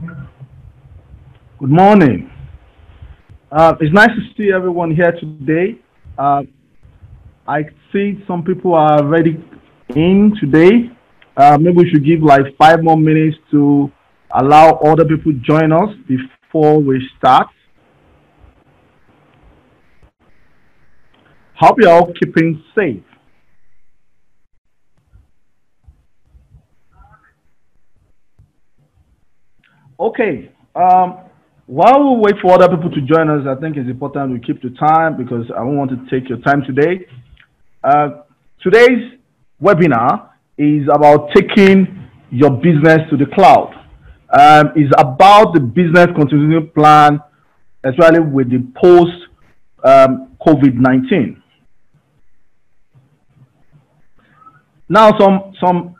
Good morning. It's nice to see everyone here today. Uh, I see some people are already in today. Maybe we should give like 5 more minutes to allow other people join us before we start. Hope you're all keeping safe. Okay. While we wait for other people to join us, I think it's important we keep the time because I don't want to take your time today. Uh, Today's webinar is about taking your business to the cloud. It's about the business continuity plan, especially with the post COVID-19. Now, some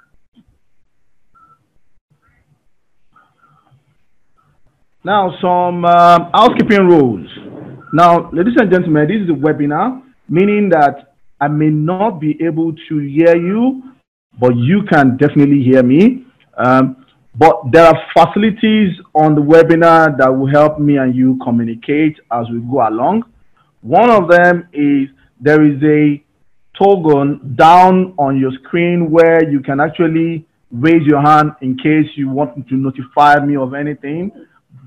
housekeeping rules. Now, ladies and gentlemen, this is a webinar, meaning that I may not be able to hear you, but you can definitely hear me. But there are facilities on the webinar that will help me and you communicate as we go along. One of them is there is a toggle down on your screen where you can actually raise your hand in case you want to notify me of anything.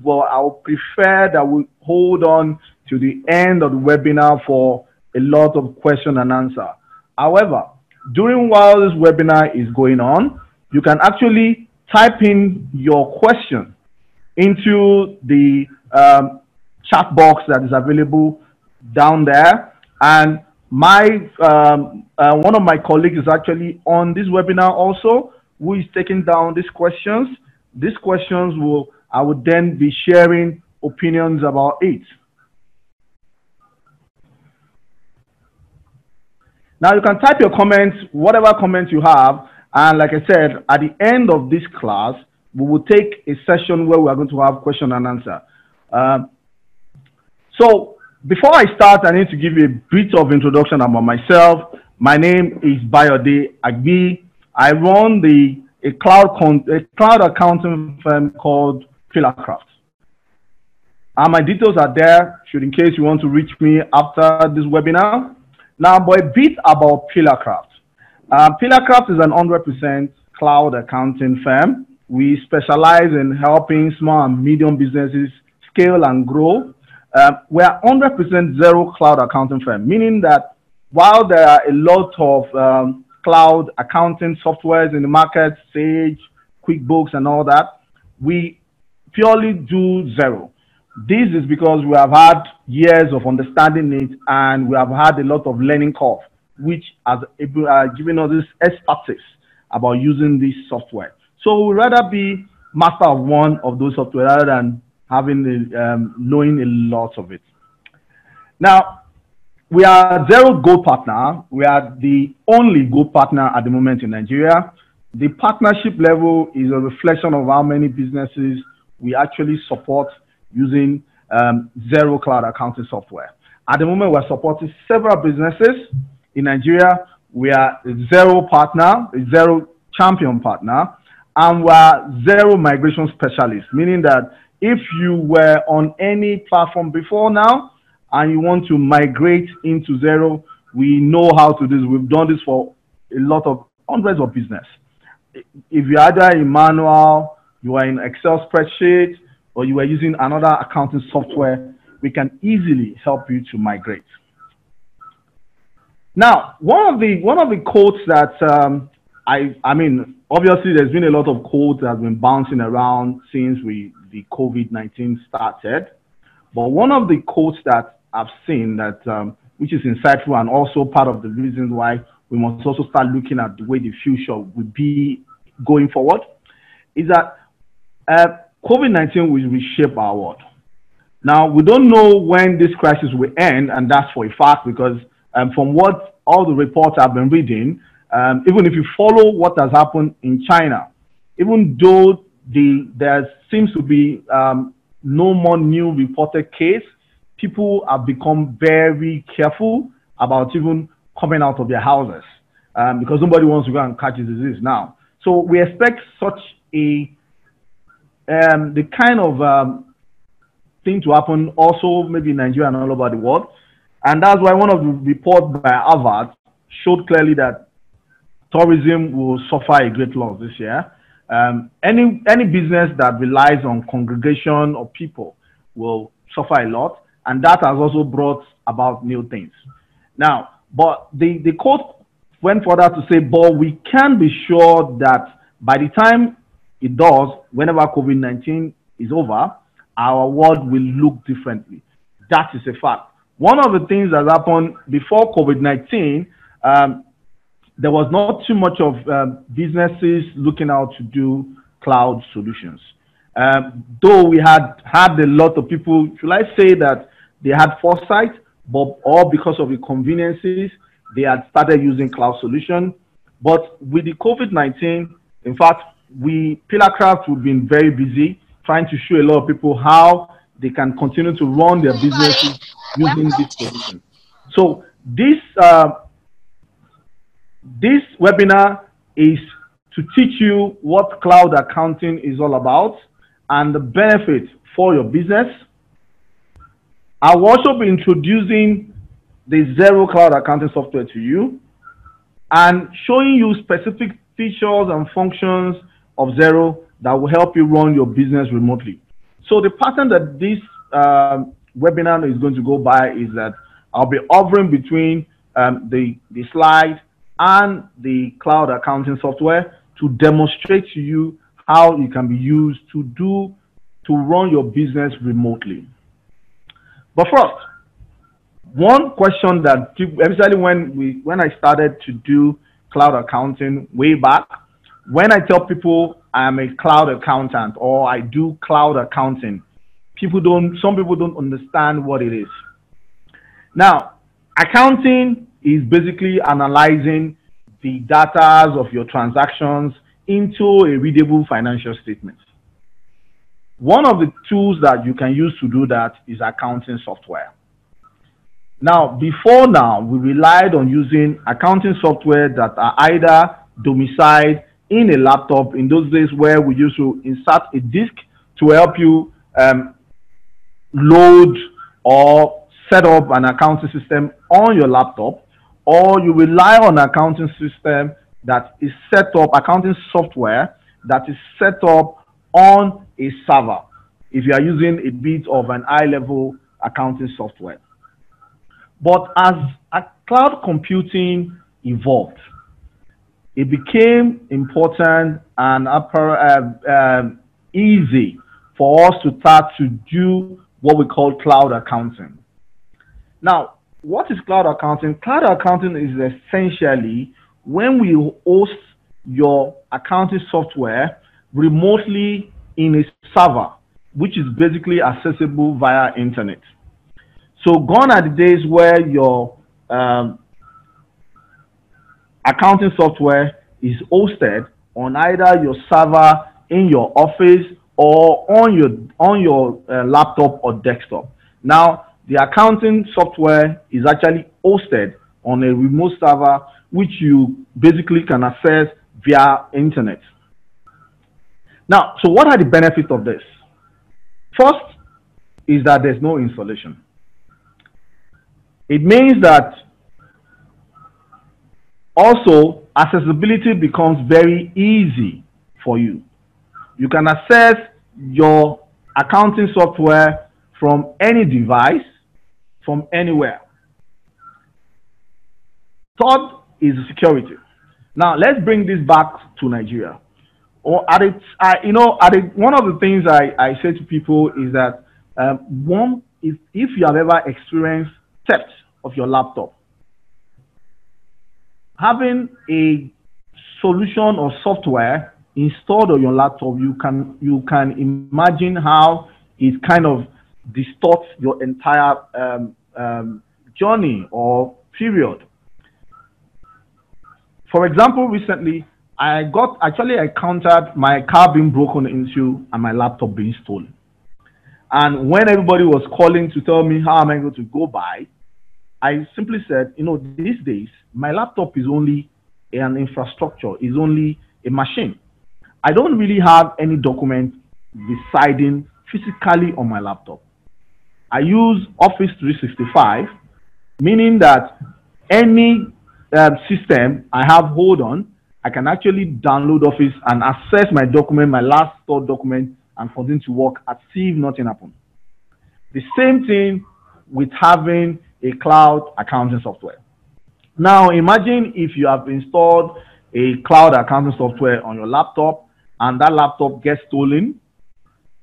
But I would prefer that we hold on to the end of the webinar for a lot of question and answer. However, during while this webinar is going on, you can actually type in your question into the chat box that is available down there. And my one of my colleagues is actually on this webinar also, who is taking down these questions. These questions I would then be sharing opinions about it. Now you can type your comments, whatever comments you have, and like I said, at the end of this class, we will take a session where we are going to have question and answer. So before I start, I need to give you a bit of introduction about myself. My name is Bayode Agbi. I run a cloud accounting firm called Pillarcraft. And my details are there, should in case you want to reach me after this webinar. Now, but a bit about Pillarcraft. Pillarcraft is an 100% cloud accounting firm. We specialize in helping small and medium businesses scale and grow. We are 100% zero cloud accounting firm, meaning that while there are a lot of cloud accounting softwares in the market, Sage, QuickBooks, and all that, we purely do zero. This is because we have had years of understanding it and we have had a lot of learning curve, which has given us this expertise about using this software. So we'd rather be master of one of those software rather than having knowing a lot of it. Now, we are zero gold partner. We are the only gold partner at the moment in Nigeria. The partnership level is a reflection of how many businesses we actually support using zero cloud accounting software. At the moment, we're supporting several businesses in Nigeria. We are a zero partner, a zero champion partner, and we're zero migration specialists, meaning that if you were on any platform before now and you want to migrate into zero, we know how to do this. We've done this for a lot of hundreds of business. If you're either in manual, you are in Excel spreadsheet, or you are using another accounting software, we can easily help you to migrate. Now, one of the quotes that I mean, obviously there's been a lot of quotes that have been bouncing around since the COVID-19 started. But one of the quotes that I've seen that which is insightful and also part of the reasons why we must also start looking at the way the future will be going forward is that COVID-19 will reshape our world. Now, we don't know when this crisis will end, and that's for a fact because from what all the reports I've been reading, even if you follow what has happened in China, even though there seems to be no more new reported case, people have become very careful about even coming out of their houses because nobody wants to go and catch the disease now. So we expect such a the kind of thing to happen also maybe in Nigeria and all over the world. And that's why one of the reports by Harvard showed clearly that tourism will suffer a great loss this year. Any business that relies on congregation or people will suffer a lot, and that has also brought about new things. Now, but the quote went further to say, but we can be sure that by the time it does, whenever COVID-19 is over, our world will look differently. That is a fact. One of the things that happened before COVID-19, there was not too much of businesses looking out to do cloud solutions. Though we had a lot of people, should I say that they had foresight, but all because of the conveniences, they had started using cloud solution. But with the COVID-19, in fact, Pillarcraft, we've been very busy trying to show a lot of people how they can continue to run their businesses using this solution. So this webinar is to teach you what cloud accounting is all about and the benefits for your business. I will also be introducing the Xero cloud accounting software to you and showing you specific features and functions of Xero that will help you run your business remotely. So the pattern that this webinar is going to go by is that I'll be hovering between the slide and the cloud accounting software to demonstrate to you how it can be used to run your business remotely. But first, one question that especially when I started to do cloud accounting way back, when I tell people I'm a cloud accountant or I do cloud accounting, some people don't understand what it is. Now, accounting is basically analyzing the data of your transactions into a readable financial statement. One of the tools that you can use to do that is accounting software. Now, before now, we relied on using accounting software that are either domiciled in a laptop, in those days where we used to insert a disk to help you load or set up an accounting system on your laptop, or you rely on accounting system that is set up, accounting software that is set up on a server if you are using a bit of an high-level accounting software. But as cloud computing evolved, it became important and easy for us to start to do what we call cloud accounting. Now, what is cloud accounting? Cloud accounting is essentially when we host your accounting software remotely in a server, which is basically accessible via internet. So gone are the days where your accounting software is hosted on either your server in your office or on your laptop or desktop. Now, the accounting software is actually hosted on a remote server, which you basically can access via internet. Now, so what are the benefits of this? First is that there's no installation. It means that also accessibility becomes very easy for you. You can access your accounting software from any device, from anywhere. Third is security. Now, let's bring this back to Nigeria. One of the things I say to people is that if you have ever experienced theft of your laptop, having a solution or software installed on your laptop, you can imagine how it kind of distorts your entire journey or period. For example, recently I encountered my car being broken into and my laptop being stolen. And when everybody was calling to tell me how am I going to go by, I simply said, these days my laptop is only an infrastructure, is only a machine. I don't really have any document residing physically on my laptop. I use Office 365, meaning that any system I have hold on, I can actually download Office and access my document, my last stored document, and continue to work as if nothing happened. The same thing with having a cloud accounting software. Now, imagine if you have installed a cloud accounting software on your laptop and that laptop gets stolen.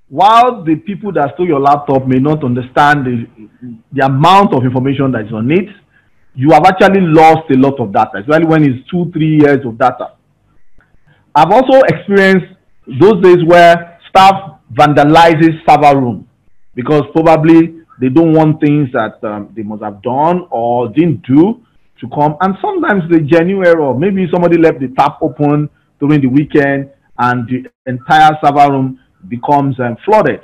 While the people that stole your laptop may not understand the amount of information that is on it, you have actually lost a lot of data, especially when it's 2-3 years of data. I've also experienced those days where staff vandalizes server room because probably they don't want things that they must have done or didn't do to come. And sometimes the genuine error, maybe somebody left the tap open during the weekend and the entire server room becomes flooded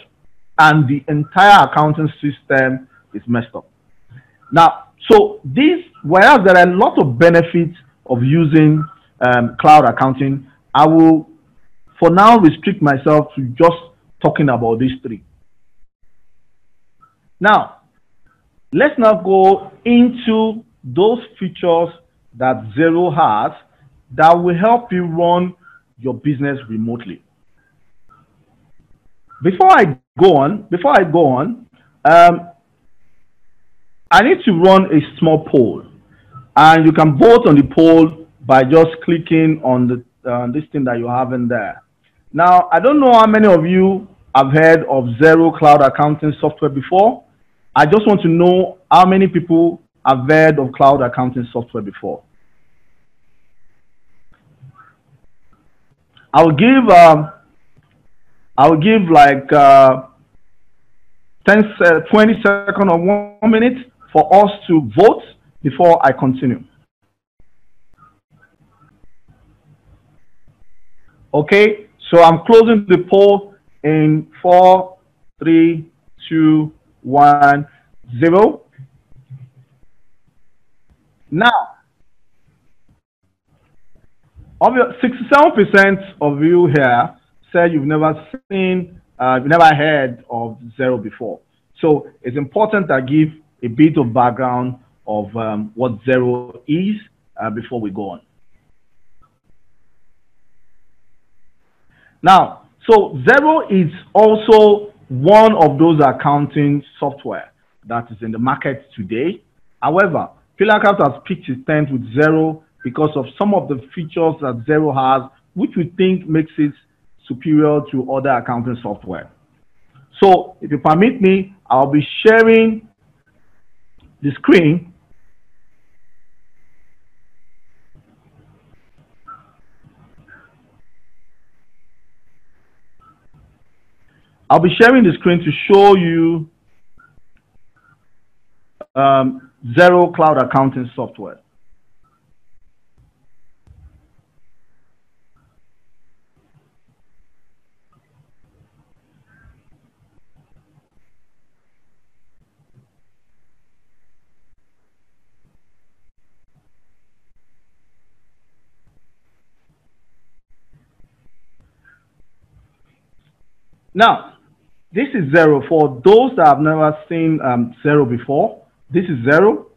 and the entire accounting system is messed up. Now, so this, whereas there are a lot of benefits of using cloud accounting, I will for now restrict myself to just talking about these three. Now, let's now go into those features that Xero has that will help you run your business remotely. Before I go on, I need to run a small poll, and you can vote on the poll by just clicking on the this thing that you have in there. Now, I don't know how many of you have heard of Xero Cloud Accounting software before. I just want to know how many people have heard of cloud accounting software before. I will give like 20 seconds or 1 minute for us to vote before I continue. Okay, so I'm closing the poll in 4, 3, 2, 1, 0. Now, 67% of you here said you've never heard of Xero before. So it's important to give a bit of background of what Xero is before we go on. Now, so Xero is also one of those accounting software that is in the market today. However, PillarCraft has picked its tent with Xero because of some of the features that Xero has, which we think makes it superior to other accounting software. So if you permit me, I'll be sharing the screen. I'll be sharing the screen to show you Xero Cloud Accounting software. Now, this is Xero. For those that have never seen Xero before, this is Xero.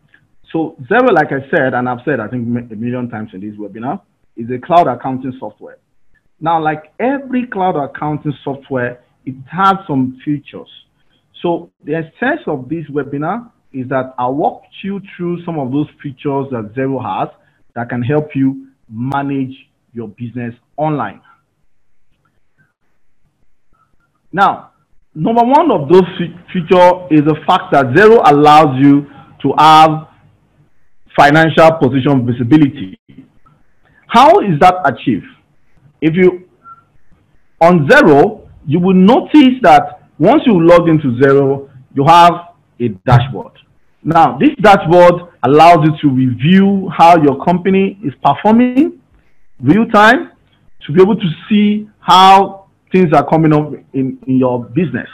So Xero, like I said, and I've said I think a million times in this webinar, is a cloud accounting software. Now, like every cloud accounting software, it has some features. So the essence of this webinar is that I'll walk you through some of those features that Xero has that can help you manage your business online. Now, number one of those features is the fact that Xero allows you to have financial position visibility. How is that achieved? If you, on Xero, you will notice that once you log into Xero, you have a dashboard. Now, this dashboard allows you to review how your company is performing real time, to be able to see how things are coming up in your business.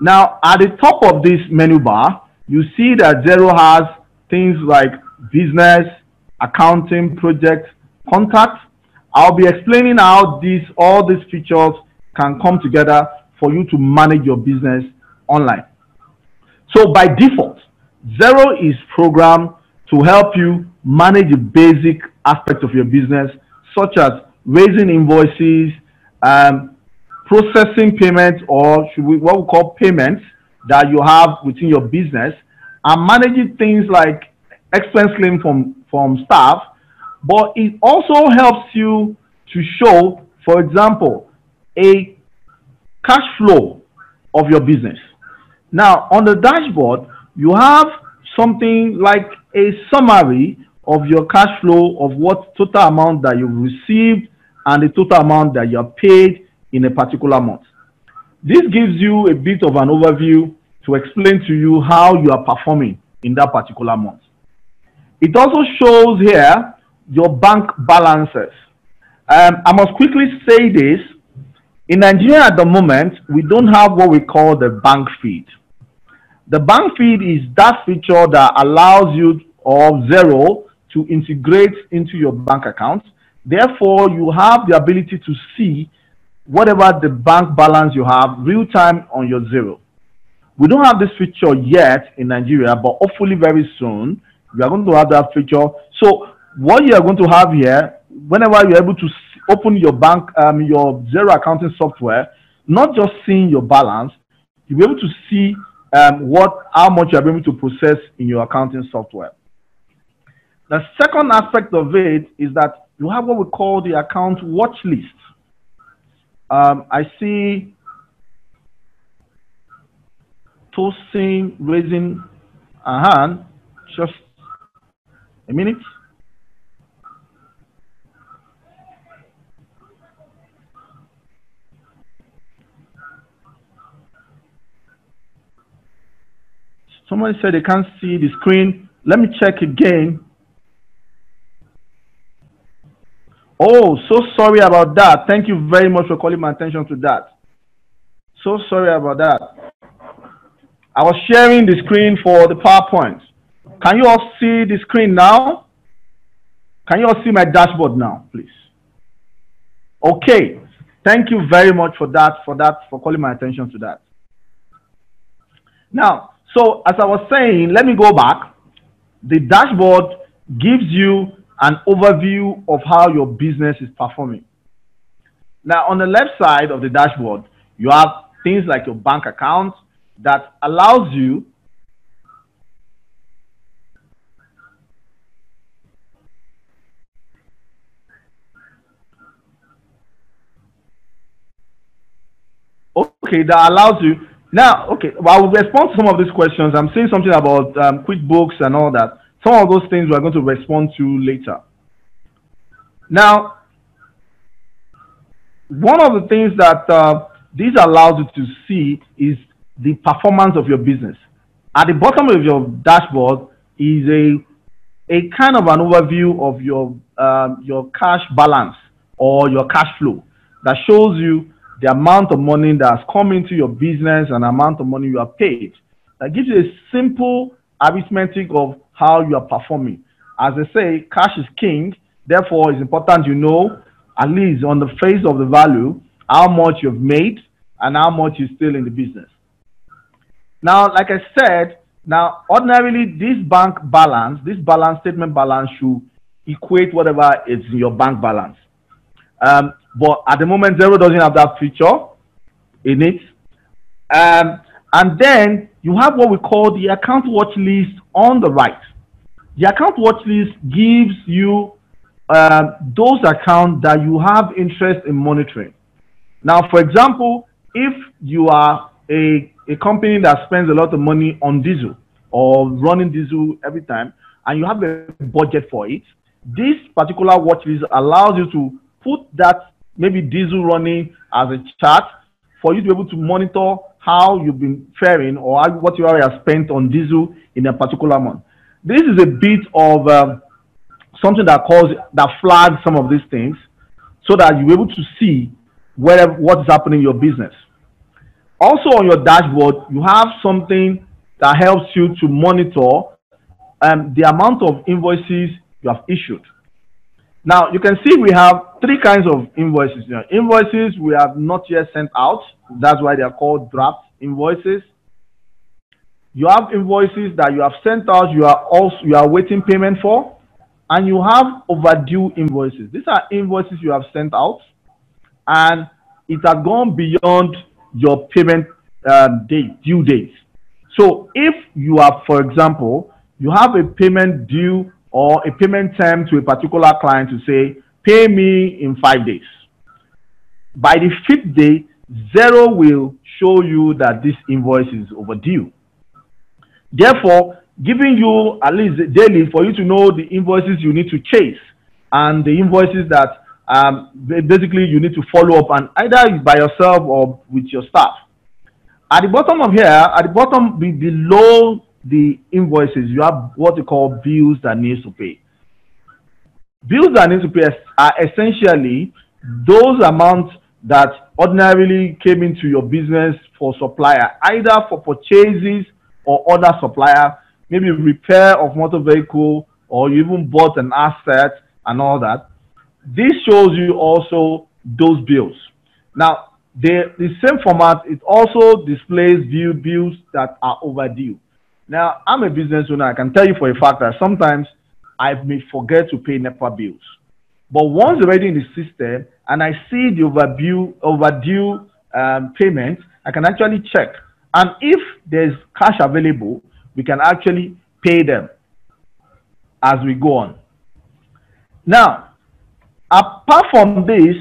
Now, at the top of this menu bar, you see that Xero has things like business, accounting, project, contact. I'll be explaining how all these features can come together for you to manage your business online. So by default, Zero is programmed to help you manage the basic aspects of your business, such as raising invoices, processing payments, or what we call payments that you have within your business, and managing things like expense claim from staff. But it also helps you to show, for example, a cash flow of your business. Now, on the dashboard, you have something like a summary of your cash flow of what total amount that you've received and the total amount that you are paid in a particular month. This gives you a bit of an overview to explain to you how you are performing in that particular month. It also shows here your bank balances. I must quickly say this. In Nigeria at the moment, we don't have what we call the bank feed. The bank feed is that feature that allows you or Zero to integrate into your bank account. Therefore, you have the ability to see whatever the bank balance you have real time on your Zero. We don't have this feature yet in Nigeria, but hopefully very soon we are going to have that feature. So what you are going to have here, whenever you're able to open your bank, your Zero accounting software, not just seeing your balance, you'll be able to see how much you're able to process in your accounting software. The second aspect of it is that you have what we call the account watch list. I see Tosin raising a hand. Just a minute. Somebody said they can't see the screen. Let me check again. Oh, so sorry about that. Thank you very much for calling my attention to that. So sorry about that. I was sharing the screen for the PowerPoint. Can you all see the screen now? Can you all see my dashboard now, please? Okay. Thank you very much for calling my attention to that. Now, so as I was saying, let me go back. The dashboard gives you an overview of how your business is performing. Now, on the left side of the dashboard, you have things like your bank account that allows you now, okay, well, I will respond to some of these questions. I'm saying something about QuickBooks and all that. Some of those things we're going to respond to later. Now, one of the things that this allows you to see is the performance of your business. At the bottom of your dashboard is a kind of an overview of your cash balance or your cash flow that shows you the amount of money that's come into your business and the amount of money you are paid. That gives you a simple arithmetic of how you are performing. As they say, cash is king. Therefore, it's important you know, at least on the face of the value, how much you've made and how much is still in the business. Now, like I said, now ordinarily this balance statement balance should equate whatever is in your bank balance. But at the moment, Zero doesn't have that feature in it. And then you have what we call the account watch list on the right. The account watch list gives you those accounts that you have interest in monitoring. Now, for example, if you are a company that spends a lot of money on diesel or running diesel every time, and you have a budget for it, this particular watch list allows you to put that maybe diesel running as a chart for you to be able to monitor how you've been faring or what you have spent on diesel in a particular month. This is a bit of something that flags some of these things so that you're able to see what's happening in your business. Also on your dashboard, you have something that helps you to monitor the amount of invoices you have issued. Now, you can see we have three kinds of invoices. Invoices we have not yet sent out. That's why they are called draft invoices. You have invoices that you have sent out, you are waiting payment for, and you have overdue invoices. These are invoices you have sent out, and it has gone beyond your payment due date. So if you have, for example, you have a payment due or a payment term to a particular client to say, pay me in 5 days. By the 5th day, Zero will show you that this invoice is overdue. Therefore, giving you at least daily for you to know the invoices you need to chase and the invoices that basically you need to follow up on either by yourself or with your staff. At the bottom of here, at the bottom below the invoices, you have what we call bills that needs to pay. Bills that need to pay are essentially those amounts that ordinarily came into your business for supplier, either for purchases or other supplier, maybe repair of motor vehicle, or you even bought an asset and all that. This shows you also those bills. Now, the same format, it also displays bills that are overdue. Now, I'm a business owner. I can tell you for a fact that sometimes I may forget to pay NEPA bills. But once already in the system and I see the overdue payment, I can actually check. And if there's cash available, we can actually pay them as we go on. Now, apart from this,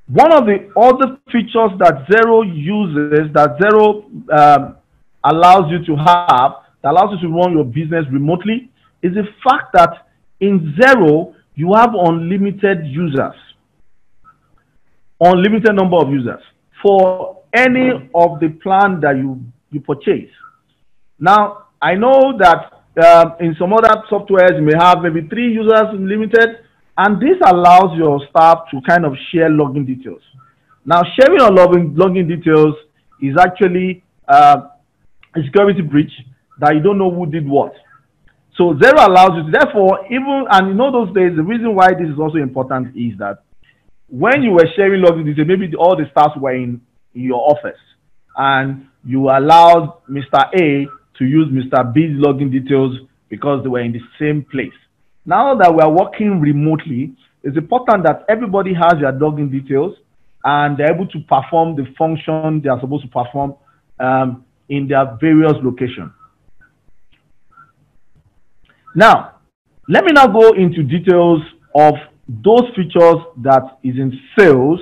one of the other features that Zero uses, that Zero allows you to have, that allows you to run your business remotely, is the fact that in Zero, you have unlimited users. Unlimited number of users for any of the plan that you purchase. Now, I know that in some other softwares, you may have maybe 3 users limited, and this allows your staff to kind of share login details. Now, sharing on login details is actually a security breach that you don't know who did what. So Zero allows you to, therefore, and in those days, the reason why this is also important is that when you were sharing login details, maybe all the staff were in your office, and you allowed Mr. A to use Mr. B's login details because they were in the same place. Now that we are working remotely, it's important that everybody has their login details and they're able to perform the function they are supposed to perform in their various locations. Now, let me now go into details of those features that is in sales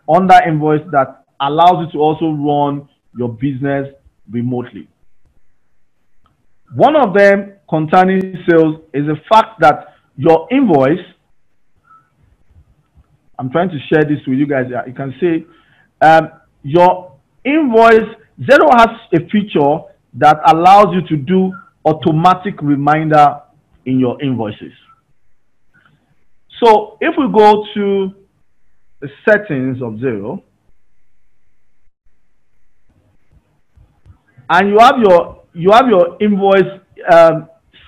under Invoice that allows you to also run your business remotely. One of them concerning sales is the fact that your invoice, I'm trying to share this with you guys. You can see your invoice, Zero has a feature that allows you to do automatic reminder in your invoices. So if we go to the settings of Zero, and you have your invoice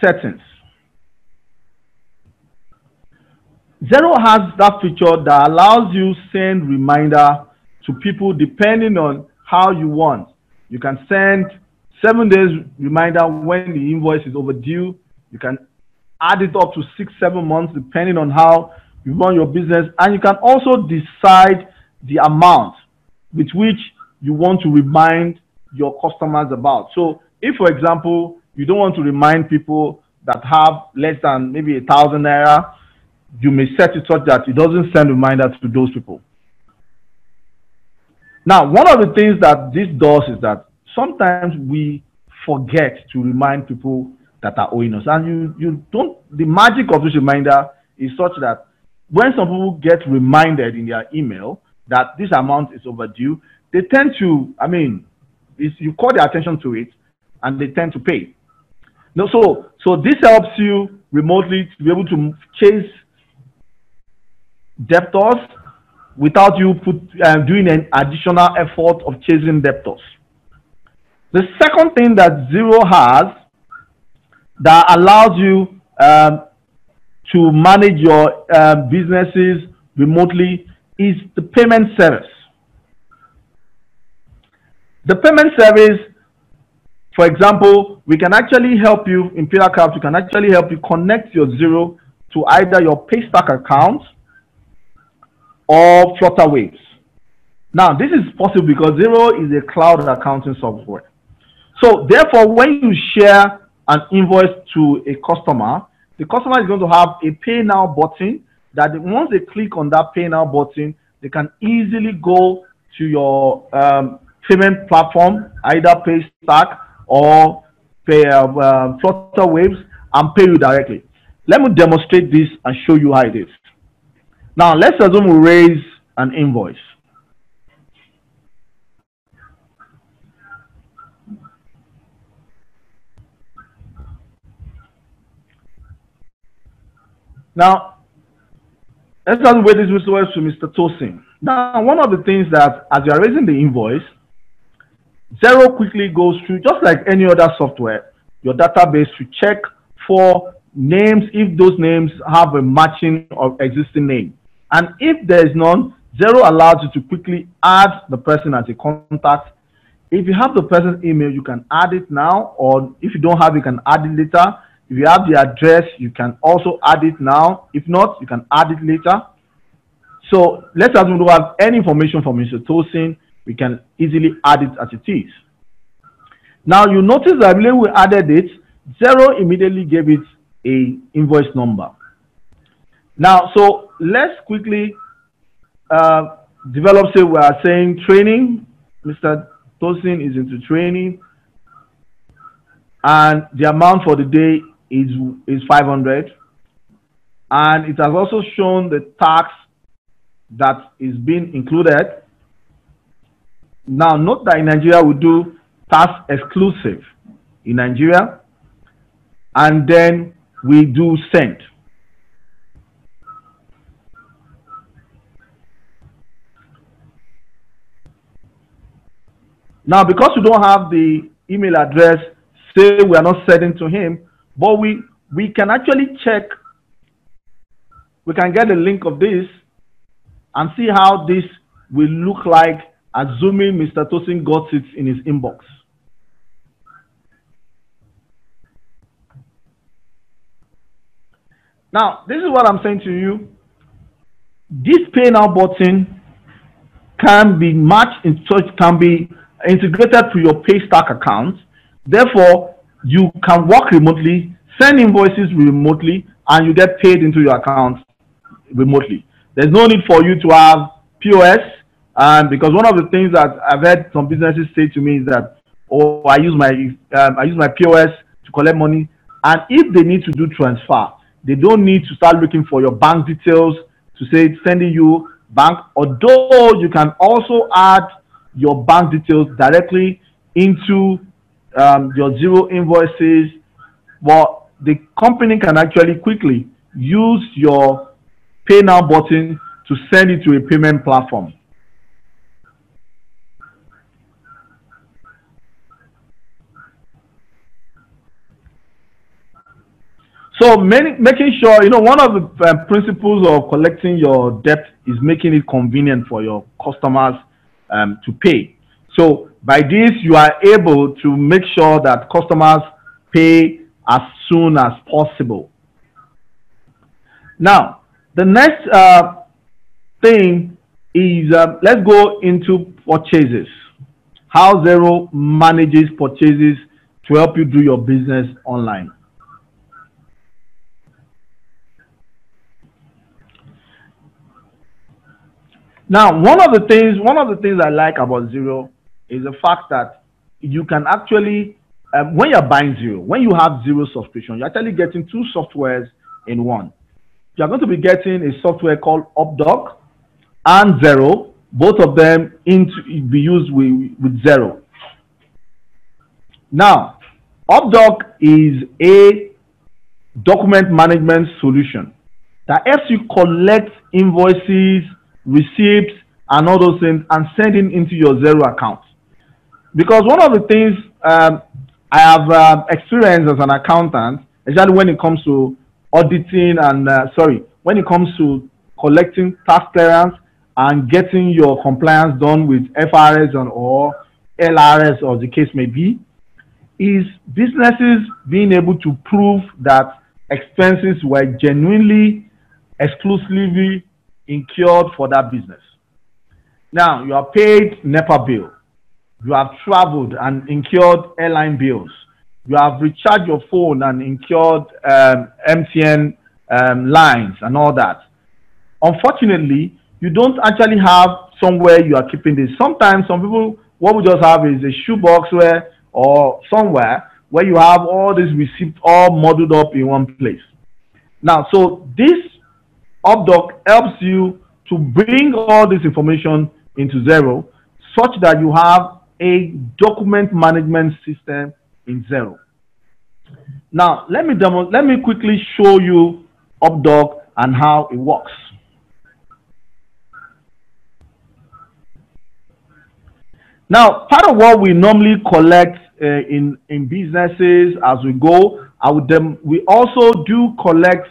settings. Zero has that feature that allows you send reminder to people depending on how you want. You can send 7 days reminder when the invoice is overdue. You can add it up to 6-7 months depending on how you run your business, and you can also decide the amount with which you want to remind your customers about. So if, for example, you don't want to remind people that have less than maybe 1,000 naira, you may set it such that it doesn't send reminders to those people. Now, one of the things that this does is that sometimes we forget to remind people that are owing us. And the magic of this reminder is such that when some people get reminded in their email that this amount is overdue, they tend to, you call their attention to it and they tend to pay. Now, so this helps you remotely to be able to chase debtors without you doing an additional effort of chasing debtors. The second thing that Zero has that allows you to manage your businesses remotely is the payment service. The payment service, for example, we can actually help you in PillarCraft. We can actually help you connect your Zero to either your Paystack account or Flutterwaves. Now, this is possible because Zero is a cloud accounting software. So, therefore, when you share an invoice to a customer, the customer is going to have a Pay Now button that once they click on that Pay Now button, they can easily go to your payment platform, either Paystack or Flutterwaves, and pay you directly. Let me demonstrate this and show you how it is. Now, let's assume we raise an invoice. Now, let's start with this resource to Mr. Tosin. Now, one of the things that as you are raising the invoice, Zero quickly goes through, just like any other software, your database to check for names, if those names have a matching of existing name. And if there is none, Zero allows you to quickly add the person as a contact. If you have the person's email, you can add it now, or if you don't have it, you can add it later. If you have the address, you can also add it now. If not, you can add it later. So let's assume we don't have any information from Mr. Tosin, we can easily add it as it is. Now you notice that when we added it, Zero immediately gave it a invoice number. Now, so let's quickly develop, say we are saying training. Mr. Tosin is into training, and the amount for the day is 500, and it has also shown the tax that is being included. Now, note that in Nigeria we do tax exclusive in Nigeria, and then we do send. Now, because we don't have the email address, say we are not sending to him, but we can actually check. We can get a link of this and see how this will look like, assuming Mr. Tosin got it in his inbox. Now, this is what I'm saying to you. This Pay Now button can be matched in such, can be integrated to your Paystack account. Therefore, you can work remotely, send invoices remotely, and you get paid into your account remotely. There's no need for you to have POS, because one of the things that I've heard some businesses say to me is that, oh, I use my POS to collect money, and if they need to do transfer, they don't need to start looking for your bank details to say sending you bank. Although you can also add your bank details directly into your Zero invoices, but the company can actually quickly use your Pay Now button to send it to a payment platform. So making sure, one of the principles of collecting your debt is making it convenient for your customers to pay. So by this, you are able to make sure that customers pay as soon as possible. Now, the next thing is, let's go into purchases. How Zero manages purchases to help you do your business online. Now, one of the things I like about Zero is the fact that you can actually, when you're buying Zero, when you have Zero subscription, you're actually getting two softwares in one. You're going to be getting a software called Updoc and Zero, both of them be used with Zero. Now, Updoc is a document management solution that helps you collect invoices, receipts, and all those things and send it into your Zero account. Because one of the things I have experience as an accountant, especially when it comes to auditing and when it comes to collecting tax clearance and getting your compliance done with FRS and or LRS, or the case may be, is businesses being able to prove that expenses were genuinely, exclusively incurred for that business. Now, you are paid NEPA bill. You have traveled and incurred airline bills. You have recharged your phone and incurred MTN lines and all that. Unfortunately, you don't actually have somewhere you are keeping this. Sometimes some people, what we just have is a shoebox where, or somewhere where you have all these receipts all muddled up in one place. Now, so this UpDoc helps you to bring all this information into Xero such that you have a document management system in Xero. Now, let me quickly show you UpDoc and how it works. Now, part of what we normally collect in businesses as we go, we also do collect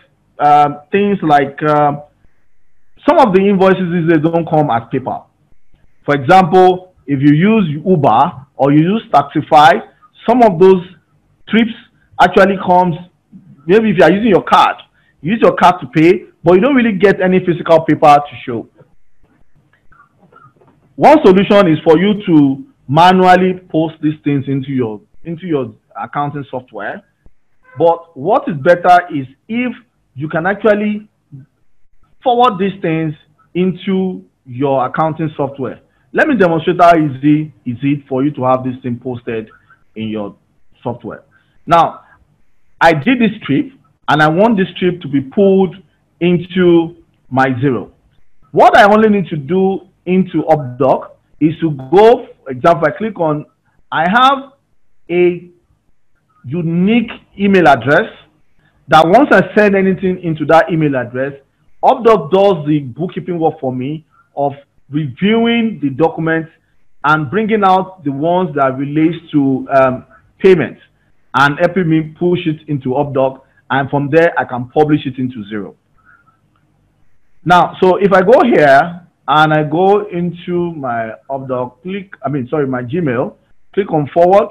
things like some of the invoices they don't come as paper. For example, if you use Uber or you use Taxify, some of those trips actually comes, maybe if you are using your card, you use your card to pay, but you don't really get any physical paper to show. One solution is for you to manually post these things into your accounting software. But what is better is if you can actually forward these things into your accounting software. Let me demonstrate how easy is it for you to have this thing posted in your software. Now, I did this trip, and I want this trip to be pulled into my Xero. What I only need to do into UpDoc is to go, for example, I click on, I have a unique email address that once I send anything into that email address, UpDoc does the bookkeeping work for me of reviewing the documents and bringing out the ones that relates to payments and helping me push it into UpDoc, and from there I can publish it into Xero. Now, so if I go here and I go into my UpDoc, my Gmail, click on forward,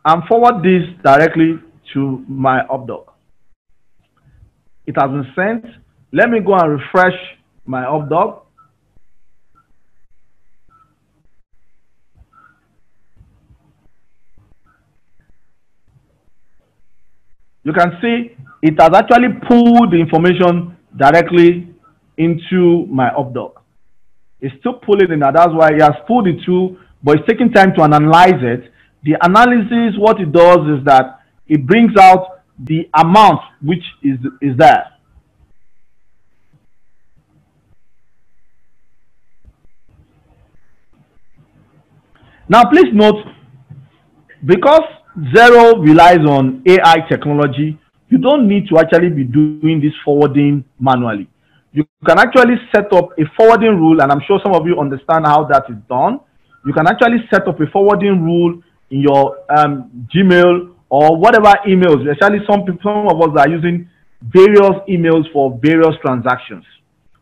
and forward this directly to my UpDoc. It has been sent. Let me go and refresh my UpDoc. You can see it has actually pulled the information directly into my UpDoc. It's still pulling in, and that's why it has pulled it through, but it's taking time to analyze it. The analysis, what it does is that it brings out the amount which is there. Now, please note, because Xero relies on AI technology, you don't need to actually be doing this forwarding manually. You can actually set up a forwarding rule, and I'm sure some of you understand how that is done. You can actually set up a forwarding rule in your Gmail or whatever emails. Especially some of us are using various emails for various transactions.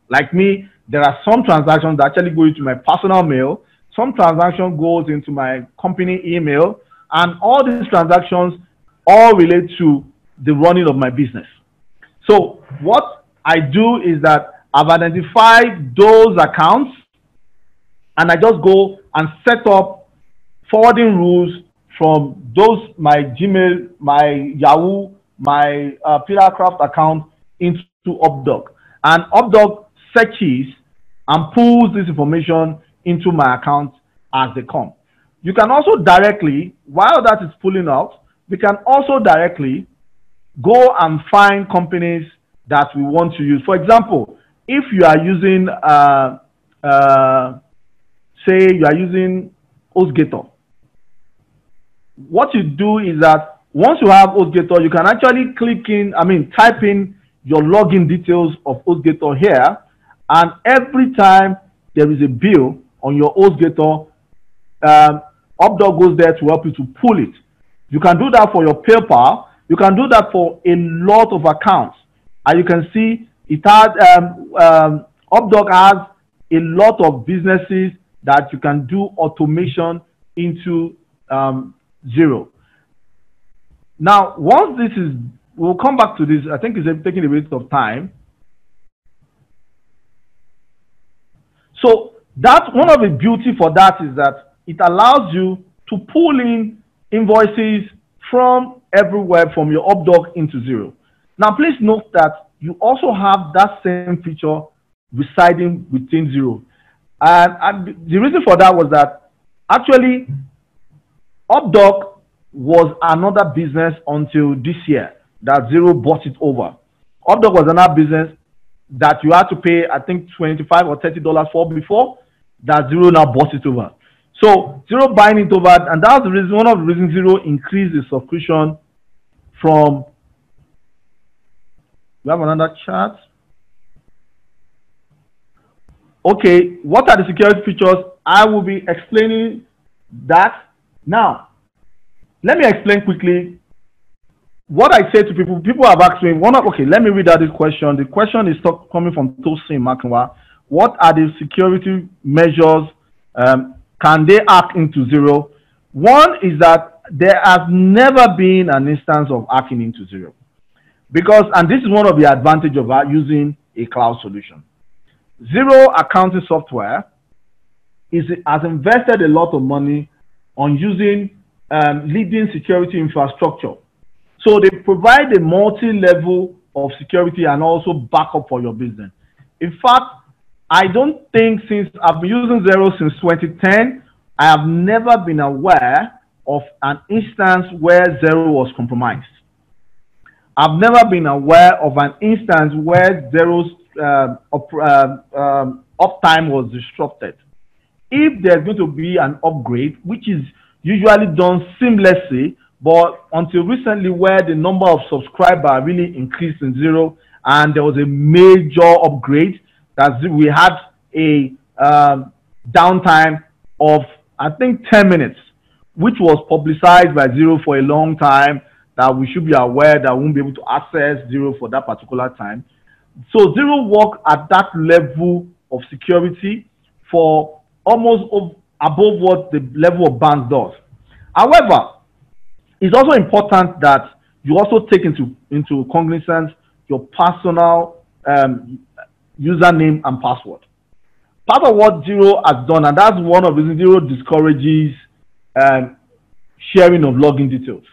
Like me, there are some transactions that actually go into my personal mail. Some transaction goes into my company email, and all these transactions all relate to the running of my business. So what I do is that I've identified those accounts, and I just go and set up forwarding rules from those, my Gmail, my Yahoo, my Pillarcraft account into UpDoc. And UpDoc searches and pulls this information into my account as they come. You can also directly, while that is pulling out, we can also directly go and find companies that we want to use. For example, if you are using, say you are using HostGator, what you do is that once you have HostGator, you can actually type in your login details of HostGator here, and every time there is a bill on your HostGator, Updog goes there to help you to pull it. You can do that for your PayPal. You can do that for a lot of accounts. And you can see it has, Updog has a lot of businesses that you can do automation into Zero. Now, once this is, we'll come back to this. I think it's taking a bit of time. So that's one of the beauty for that is that it allows you to pull in invoices from everywhere from your Updog into Zero. Now, please note that you also have that same feature residing within Zero. And the reason for that was that actually Updog was another business until this year that Zero bought it over. Updog was another business that you had to pay, I think, $25 or $30 for before, that Zero now bought it over. So Zero buying it over, and that's the reason, one of the reasons Zero increased the subscription from, we have another chart. Okay, what are the security features? I will be explaining that. Now, let me explain quickly what I say to people. People have asked me, okay, let me read out this question. The question is coming from Tosin Makinwa. What are the security measures can they hack into Zero? One is that there has never been an instance of hacking into Zero. Because, and this is one of the advantages of using a cloud solution. Zero accounting software has invested a lot of money on using leading security infrastructure. So they provide a multi-level of security and also backup for your business. In fact, I don't think, since I've been using Zero since 2010, I have never been aware of an instance where Zero was compromised. I've never been aware of an instance where Zero's uptime was disrupted. If there's going to be an upgrade, which is usually done seamlessly, but until recently where the number of subscribers really increased in Zero and there was a major upgrade, that we had a downtime of, I think, 10 minutes, which was publicized by Zero for a long time, that we should be aware that we won't be able to access Zero for that particular time. So Zero work at that level of security for almost above what the level of bank does. However, it's also important that you also take into cognizance your personal username and password. Part of what Zero has done, and that's one of the reasons Zero discourages sharing of login details,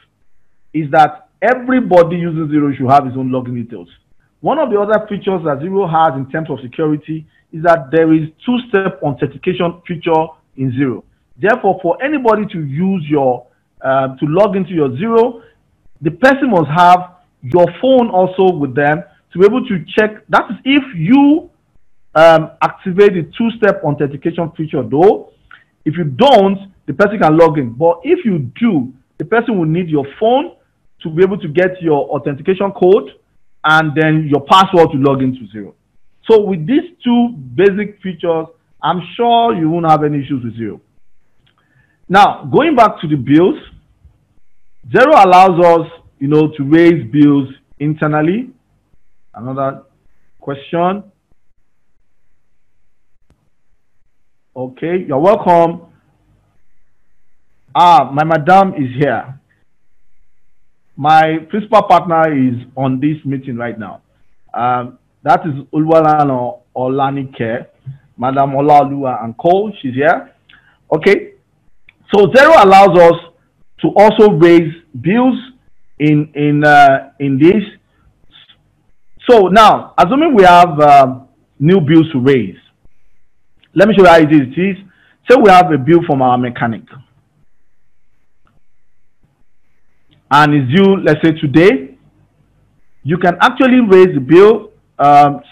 is that everybody using Zero should have his own login details. One of the other features that Zero has in terms of security is that there is two-step authentication feature in Zero. Therefore, for anybody to use your to log into your Zero, the person must have your phone also with them to be able to check. That is if you activate the two-step authentication feature, though. If you don't, the person can log in. But if you do, the person will need your phone to be able to get your authentication code and then your password to log into Zero. So with these two basic features, I'm sure you won't have any issues with Zero. Now, going back to the bills, Zero allows us, to raise bills internally. Another question. Okay, you're welcome. My madam is here. My principal partner is on this meeting right now. That is Ulwala Olanike, Madam Olaoluwa and Co. She's here. Okay. So Zero allows us to also raise bills in this. So now, assuming we have new bills to raise, let me show you how easy it is. Say we have a bill from our mechanic, and it's due, let's say today. You can actually raise the bill,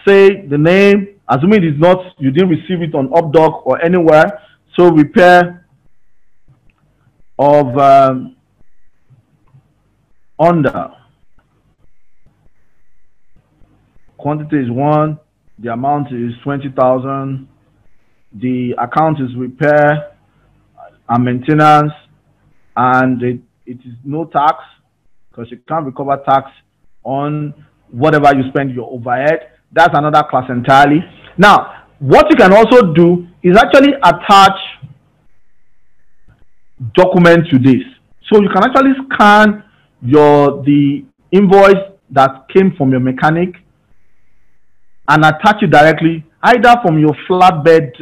say the name, assuming it's not, you didn't receive it on Updog or anywhere. So repair of under. Quantity is 1. The amount is 20,000. The account is repair and maintenance. and it is no tax because you can't recover tax on whatever you spend your overhead. That's another class entirely. Now, what you can also do is actually attach document to this. So you can actually scan the invoice that came from your mechanic and attach it directly either from your flatbed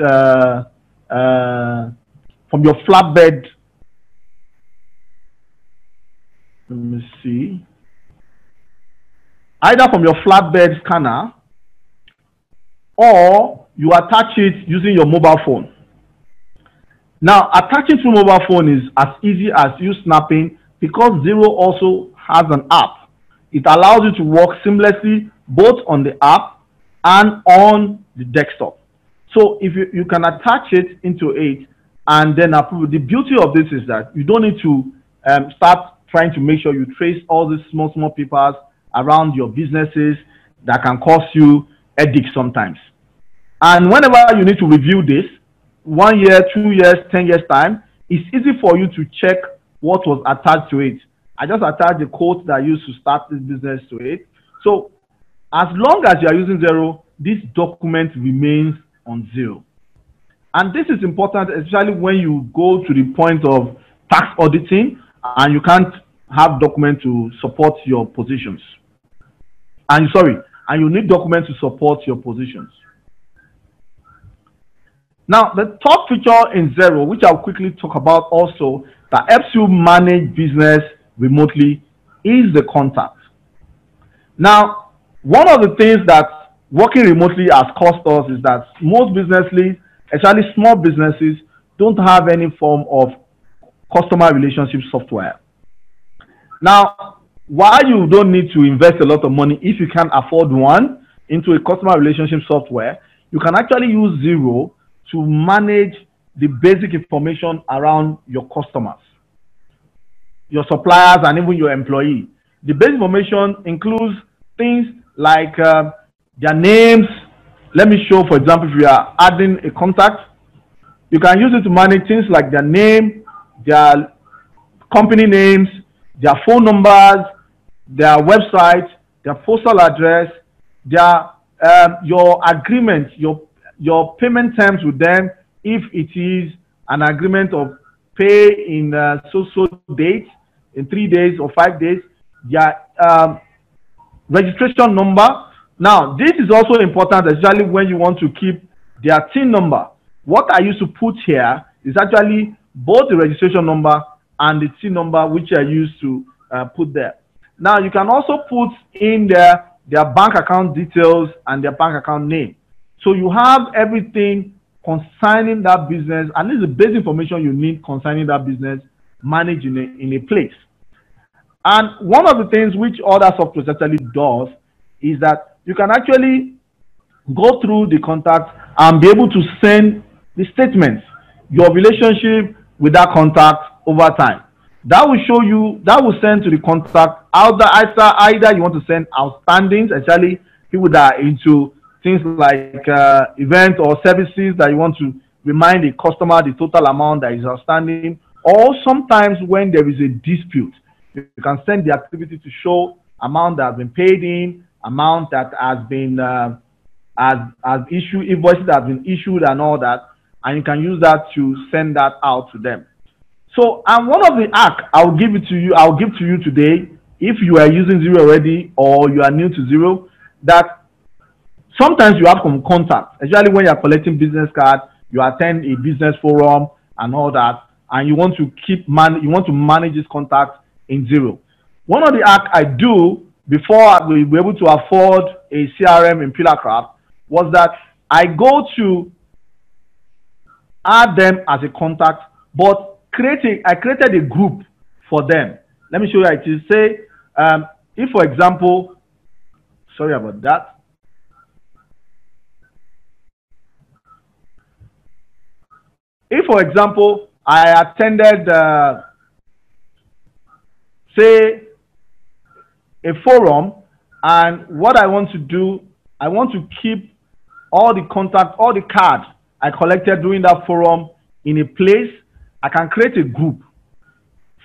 let me see, either from your flatbed scanner, or you attach it using your mobile phone. Now, attaching through mobile phone is as easy as you snapping, because Xero also has an app. It allows you to work seamlessly both on the app and on the desktop. So if you can attach it into it and then approve. The beauty of this is that you don't need to start trying to make sure you trace all these small papers around your businesses that can cause you headache sometimes. And whenever you need to review this, 1 year, 2 years, 10 years time, it's easy for you to check what was attached to it. I just attached the code that I used to start this business to it. So as long as you are using Xero, this document remains on Xero. And this is important, especially when you go to the point of tax auditing and you can't have document to support your positions. And you need documents to support your positions. Now, the top feature in Xero, which I'll quickly talk about also, that helps you manage business remotely, is the contact. Now, one of the things that working remotely has cost us is that most business leads, especially small businesses, don't have any form of customer relationship software. Now, while you don't need to invest a lot of money if you can't afford one into a customer relationship software, you can actually use Xero to manage the basic information around your customers, your suppliers, and even your employee. The basic information includes things like their names. Let me show, for example, if you are adding a contact, you can use it to manage things like their name, their company names, their phone numbers, their website, their postal address, their your agreement, your payment terms with them, if it is an agreement of pay in so date, in 3 days or 5 days, their registration number. Now, this is also important, especially when you want to keep their TIN number. What I used to put here is actually both the registration number and the TIN number, which I used to put there. Now, you can also put in there their bank account details and their bank account name. So you have everything concerning that business, and this is the basic information you need concerning that business managed in a place. And one of the things which other software actually does is that you can actually go through the contact and be able to send the statements, your relationship with that contact over time. That will show you, that will send to the contact either you want to send outstandings, actually people that are into things like events or services that you want to remind the customer the total amount that is outstanding, or sometimes when there is a dispute, you can send the activity to show amount that has been paid in, amount that has been as issued, invoices that have been issued and all that, and you can use that to send that out to them. So, and one of the hacks I'll give to you today, if you are using Xero already or you are new to Xero, that sometimes you have some contacts, especially when you are collecting business cards, you attend a business forum and all that, and you want to manage this contact in Xero. One of the hacks I do before we were able to afford a CRM in Pillarcraft was that I go to add them as a contact, but I created a group for them. Let me show you how it is. Say, if for example, sorry about that. If, for example, I attended, say, a forum, and what I want to do, I want to keep all the contacts, all the cards I collected during that forum in a place. I can create a group.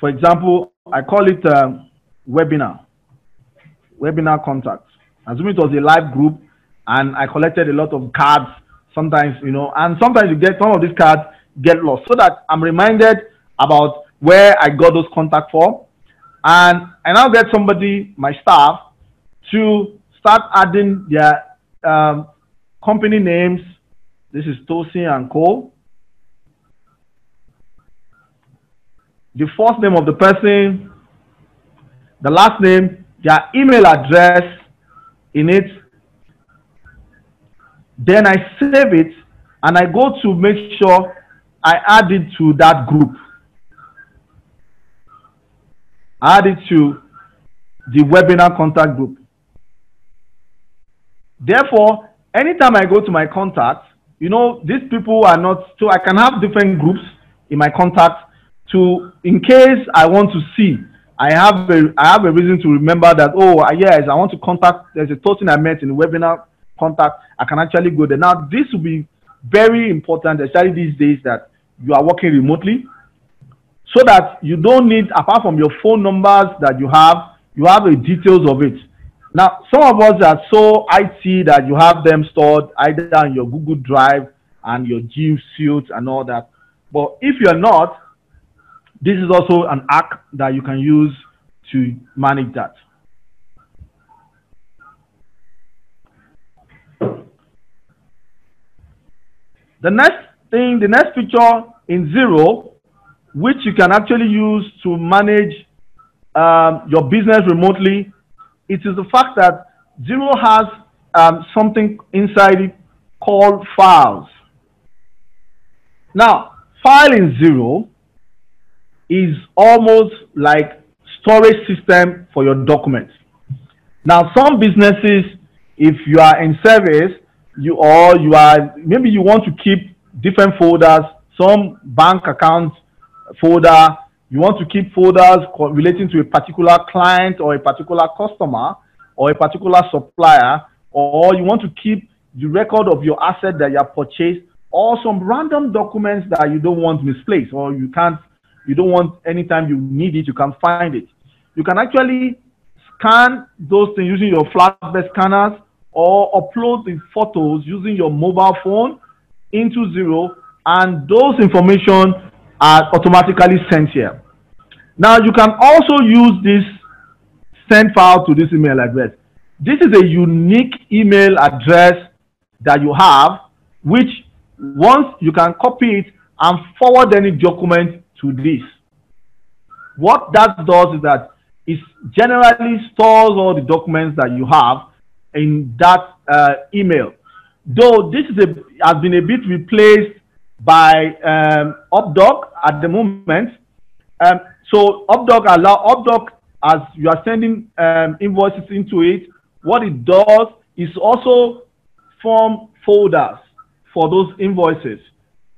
For For example, I call it webinar contacts. Assuming it was a live group and I collected a lot of cards, sometimes, and sometimes you get some of these cards get lost, so that I'm reminded about where I got those contacts for. And I now get somebody, my staff, to start adding their company names. This is Tosin and Co. The first name of the person, the last name, their email address in it. Then I save it and I go to make sure I add it to that group. Add it to the webinar contact group. Therefore, anytime I go to my contacts, these people are not, so I can have different groups in my contacts to, in case I want to see, I have a reason to remember that, oh, yes, I want to contact, there's a person I met in the webinar contact, I can actually go there. Now, this will be very important, especially these days that you are working remotely, so that you don't need, apart from your phone numbers that you have the details of it. Now, some of us are so IT that you have them stored either on your Google Drive and your G Suite and all that. But if you're not, this is also an app that you can use to manage that. The next feature in Zero, which you can actually use to manage your business remotely, it is the fact that Zero has something inside it called files. Now, file in Zero is almost like storage system for your documents. Now, some businesses, if you are in service, maybe you want to keep different folders, some bank accounts folder, you want to keep folders relating to a particular client or a particular customer or a particular supplier, or you want to keep the record of your asset that you have purchased, or some random documents that you don't want misplaced, or you don't want anytime you need it, you can find it. You can actually scan those things using your flatbed scanners or upload the photos using your mobile phone into Zero, and those information are automatically sent here. Now, you can also use this send file to this email address. This is a unique email address that you have, which once you can copy it and forward any document to this. What that does is that it generally stores all the documents that you have in that email. Though this has been a bit replaced by Updoc at the moment. So Updoc, as you are sending invoices into it, what it does is also form folders for those invoices.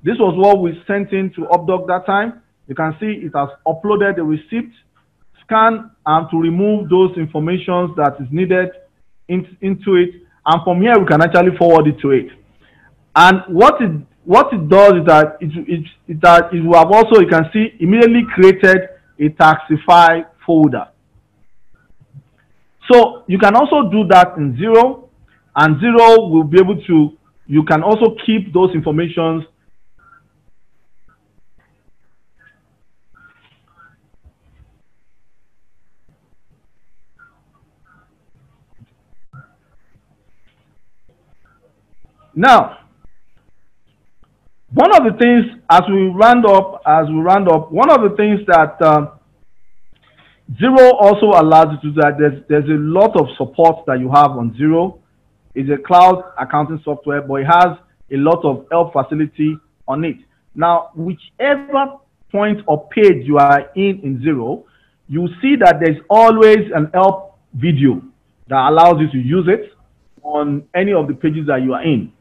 This was what we sent into Updoc that time. You can see it has uploaded the receipt, scan, and to remove those informations that is needed into it. And from here, we can actually forward it to it. And what it does is that it will have also, you can see, immediately created a Taxify folder. So you can also do that in Zero, and Zero will be able to, you can also keep those informations. Now, one of the things as we round up, one of the things that Zero also allows you to do, that there's a lot of support that you have on Zero. It's a cloud accounting software, but it has a lot of help facility on it. Now, whichever point or page you are in Zero, you see that there's always an help video that allows you to use it on any of the pages that you are in.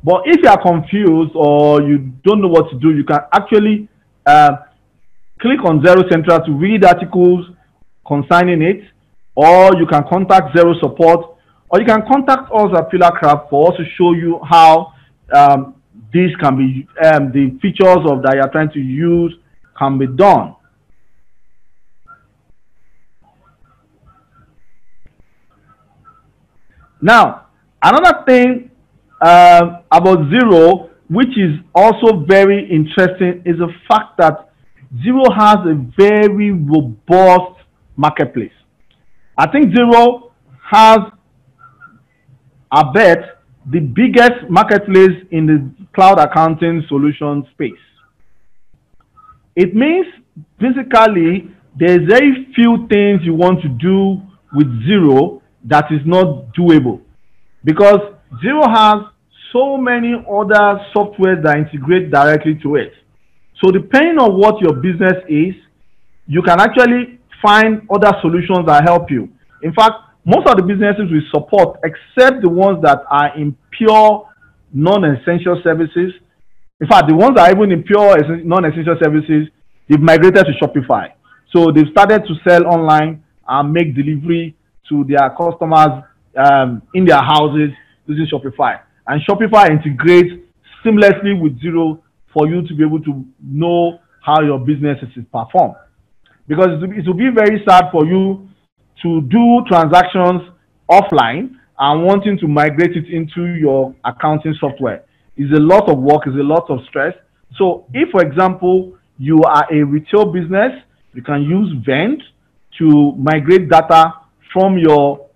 But if you are confused or you don't know what to do, you can actually click on Zero Central to read articles concerning it, or you can contact Zero Support, or you can contact us at Pillar Craft for us to show you how this can be, the features of that you are trying to use can be done. Now, another thing about Zero, which is also very interesting, is the fact that Zero has a very robust marketplace. I think Zero has, I bet, the biggest marketplace in the cloud accounting solution space. It means basically there's very few things you want to do with Zero that is not doable, because Zero has so many other softwares that integrate directly to it. So depending on what your business is, you can actually find other solutions that help you. In fact, most of the businesses we support, except the ones that are in pure non-essential services, in fact, the ones that are even in pure non-essential services, they've migrated to Shopify. So they've started to sell online and make delivery to their customers in their houses using Shopify. And Shopify integrates seamlessly with Zero for you to be able to know how your business is performed. Because it will be very sad for you to do transactions offline and wanting to migrate it into your accounting software. It's a lot of work, it's a lot of stress. So if, for example, you are a retail business, you can use Vend to migrate data from your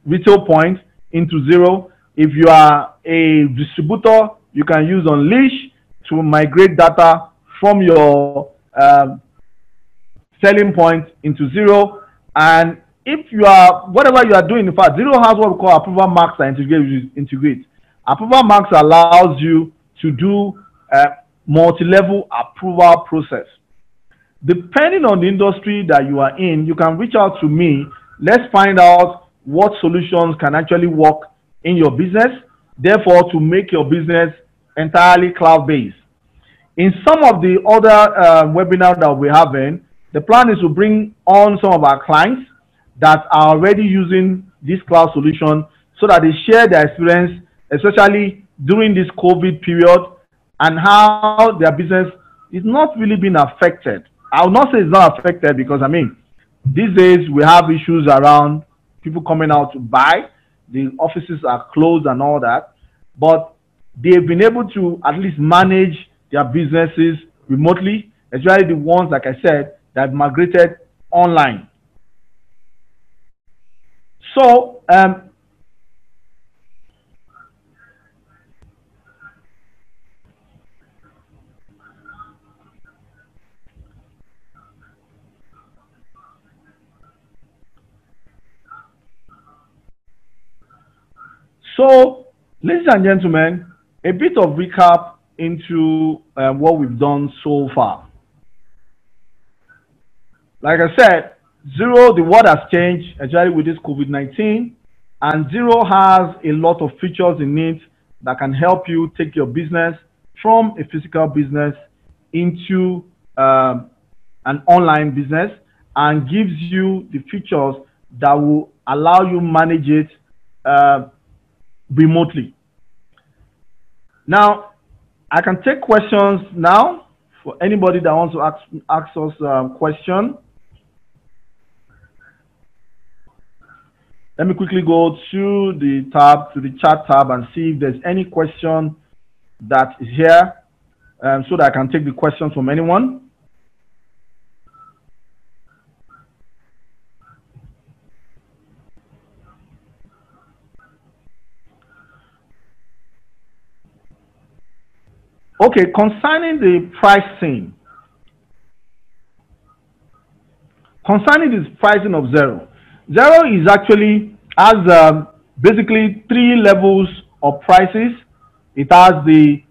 retail point into Zero. If you are a distributor, you can use Unleash to migrate data from your selling point into Zero. And if you are, whatever you are doing, in fact, Zero has what we call approval marks that integrate. Approval marks allows you to do a multi-level approval process. Depending on the industry that you are in, you can reach out to me. Let's find out what solutions can actually work in your business, therefore to make your business entirely cloud-based. In some of the other webinars that we're having, the plan is to bring on some of our clients that are already using this cloud solution so that they share their experience, especially during this COVID period, and how their business is not really being affected. I will not say it's not affected because, I mean, these days we have issues around people coming out to buy. The offices are closed and all that. But they've been able to at least manage their businesses remotely, especially the ones, like I said, that have migrated online. So, ladies and gentlemen, a bit of recap into what we've done so far. Like I said, Zero, the world has changed, especially with this COVID-19, and Zero has a lot of features in it that can help you take your business from a physical business into an online business, and gives you the features that will allow you manage it remotely. Now, I can take questions now for anybody that wants to ask us a question. Let me quickly go to the chat tab, and see if there's any question that is here, so that I can take the questions from anyone. Okay, concerning the pricing. Concerning this pricing of Zero. Zero is actually has basically 3 levels of prices. It has the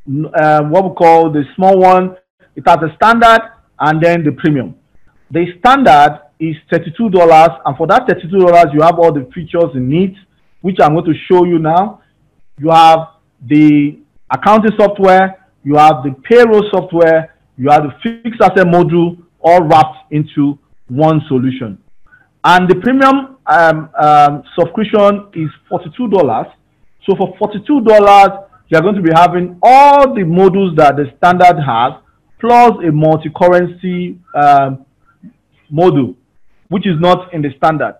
what we call the small one. It has the standard and then the premium. The standard is $32, and for that $32, you have all the features in it, which I'm going to show you now. You have the accounting software, you have the payroll software, you have the fixed asset module, all wrapped into one solution. And the premium subscription is $42. So for $42, you're going to be having all the modules that the standard has, plus a multi-currency module, which is not in the standard.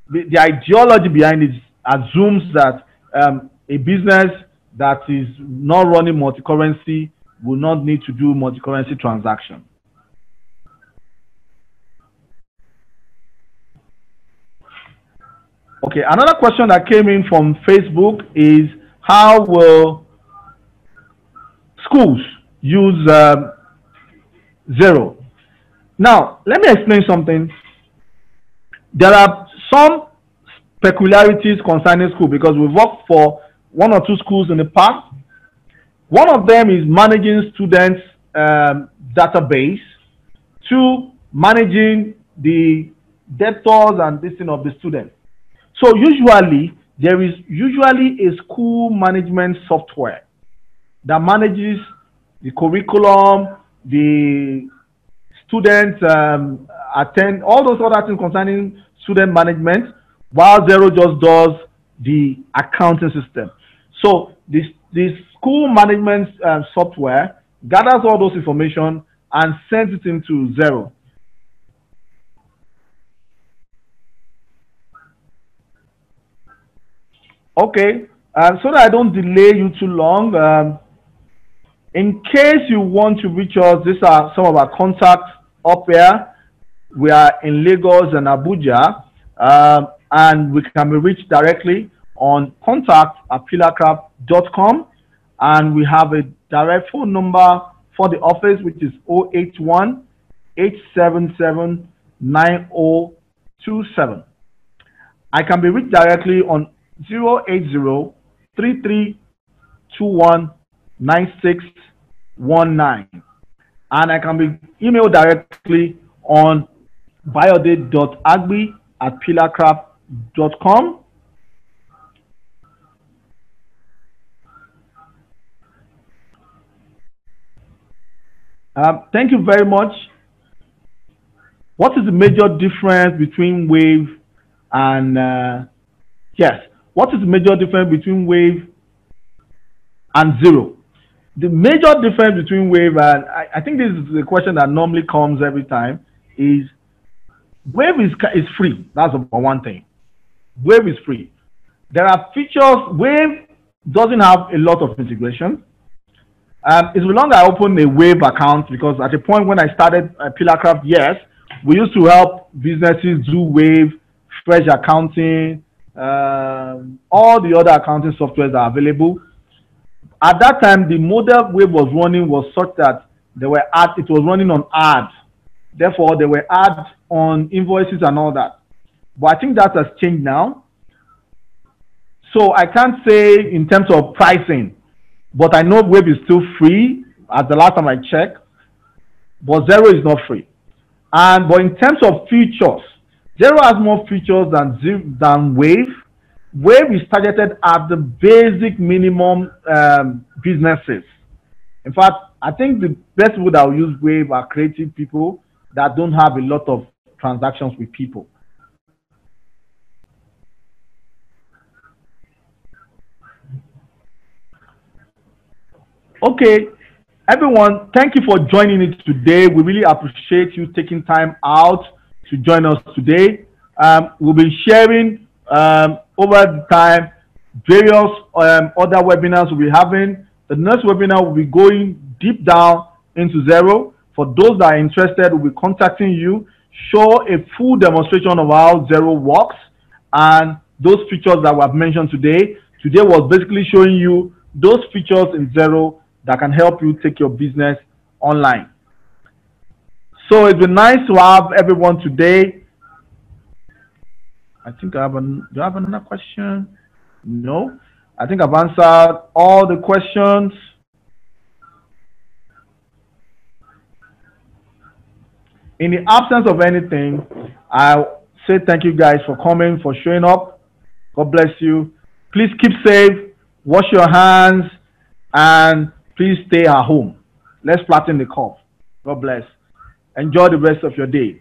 The ideology behind it assumes that a business that is not running multi-currency will not need to do multi-currency transaction. Okay, another question that came in from Facebook is, how will schools use Zero? Now, let me explain something. There are some peculiarities concerning school because we've worked for one or two schools in the past. One of them is managing students' database, two, managing the debtors and this thing of the students. So usually, there is usually a school management software that manages the curriculum, the students attend, all those other things concerning student management, while Zero just does the accounting system. So this school management software gathers all those information and sends it into Zero. Okay, so that I don't delay you too long, in case you want to reach us, these are some of our contacts up here. We are in Lagos and Abuja, and we can be reached directly on contact@pillarcraft.com, and we have a direct phone number for the office, which is 081-877-9027. I can be reached directly on 080-3321-9619, and I can be emailed directly on biode.agbi@pillarcraft.com. Thank you very much. What is the major difference between Wave and yes? What is the major difference between Wave and Zero? The major difference between Wave and I think this is the question that normally comes every time is Wave is free. That's one thing. Wave is free. There are features. Wave doesn't have a lot of integration. It's no longer I opened a Wave account because at the point when I started Pillarcraft, yes, we used to help businesses do Wave, fresh accounting, all the other accounting softwares are available. At that time, the model Wave was running was such that there were ads. It was running on ads. Therefore, there were ads on invoices and all that. But I think that has changed now. So I can't say in terms of pricing, but I know Wave is still free at the last time I checked, but Zero is not free. But in terms of features, Zero has more features than Wave. Wave is targeted at the basic minimum businesses. In fact, I think the best people that will use Wave are creative people that don't have a lot of transactions with people. Okay, everyone, thank you for joining it today. We really appreciate you taking time out to join us today. We'll be sharing over the time various other webinars we'll be having. The next webinar will be going deep down into Zero. For those that are interested, we'll be contacting you, show a full demonstration of how Zero works and those features that were mentioned today. Today was basically showing you those features in Zero that can help you take your business online. So it's been nice to have everyone today. I think do I have another question? No. I think I've answered all the questions. In the absence of anything, I'll say thank you guys for coming, for showing up. God bless you. Please keep safe, wash your hands, and please stay at home. Let's flatten the curve. God bless. Enjoy the rest of your day.